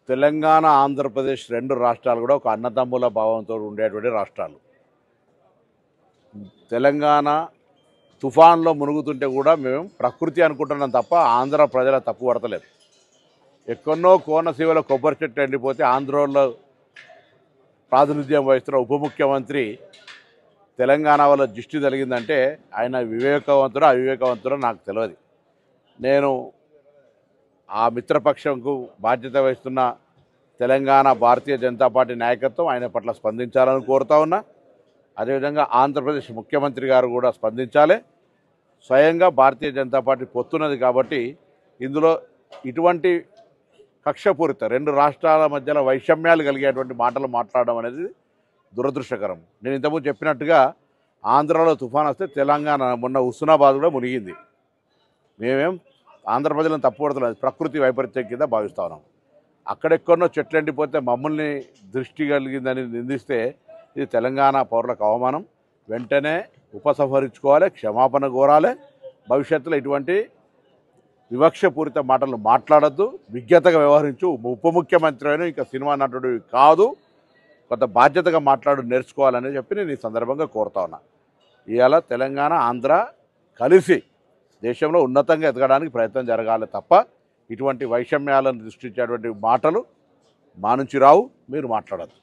తెలంగాణ ఆంధ్రప్రదేశ్ రెండు రాష్ట్రాలు కూడా ఒక అన్నదమ్ముల భావంతో ఉండేటువంటి రాష్ట్రాలు. తెలంగాణ తుఫాన్లో మునుగుతుంటే కూడా మేము ప్రకృతి అనుకుంటున్నాం తప్ప ఆంధ్ర ప్రజల తప్పు పడతలేదు. ఎక్కడో కోనసీమలో కొబ్బరి చెట్టు ఎండిపోతే ఆంధ్రలో ప్రాతినిధ్యం వహిస్తున్న ఉప ముఖ్యమంత్రి తెలంగాణ వల్ల దృష్టి కలిగిందంటే ఆయన వివేకవంతుడు అవివేకవంతుడో నాకు తెలియదు. నేను ఆ మిత్రపక్షంకు బాధ్యత వహిస్తున్న తెలంగాణ భారతీయ జనతా పార్టీ నాయకత్వం ఆయన పట్ల స్పందించాలని కోరుతా ఉన్నా. అదేవిధంగా ఆంధ్రప్రదేశ్ ముఖ్యమంత్రి గారు కూడా స్పందించాలి. స్వయంగా భారతీయ జనతా పార్టీ పొత్తున్నది కాబట్టి ఇందులో ఇటువంటి కక్షపూరిత రెండు రాష్ట్రాల మధ్యలో వైషమ్యాలు కలిగేటువంటి మాటలు మాట్లాడడం అనేది దురదృష్టకరం. నేను ఇంతకుముందు చెప్పినట్టుగా ఆంధ్రాలో తుఫాన్ వస్తే తెలంగాణ మొన్న హుస్నాబాద్ కూడా మునిగింది. మేమేం ఆంధ్ర ప్రజలను తప్పుపడుతున్నది ప్రకృతి వైపరీత్యం కింద భావిస్తా ఉన్నాం. అక్కడెక్కడో చెట్లు ఎండిపోతే మమ్మల్ని దృష్టి కలిగిందని నిందిస్తే ఇది తెలంగాణ పౌరులకు అవమానం. వెంటనే ఉపసంహరించుకోవాలి, క్షమాపణ కోరాలి. భవిష్యత్తులో ఇటువంటి వివక్షపూరిత మాటలు మాట్లాడద్దు, విజ్ఞతగా వ్యవహరించు. ఉప ముఖ్యమంత్రి అయినా ఇంకా సినిమా నటుడు కాదు, కొంత బాధ్యతగా నేర్చుకోవాలని చెప్పి నేను ఈ సందర్భంగా కోరుతా ఉన్నా. ఇవాళ తెలంగాణ ఆంధ్ర కలిసి దేశంలో ఉన్నతంగా ఎదగడానికి ప్రయత్నం జరగాలి తప్ప ఇటువంటి వైషమ్యాలను సృష్టించేటువంటి మాటలు మా నుంచి రావు. మీరు మాట్లాడద్దు.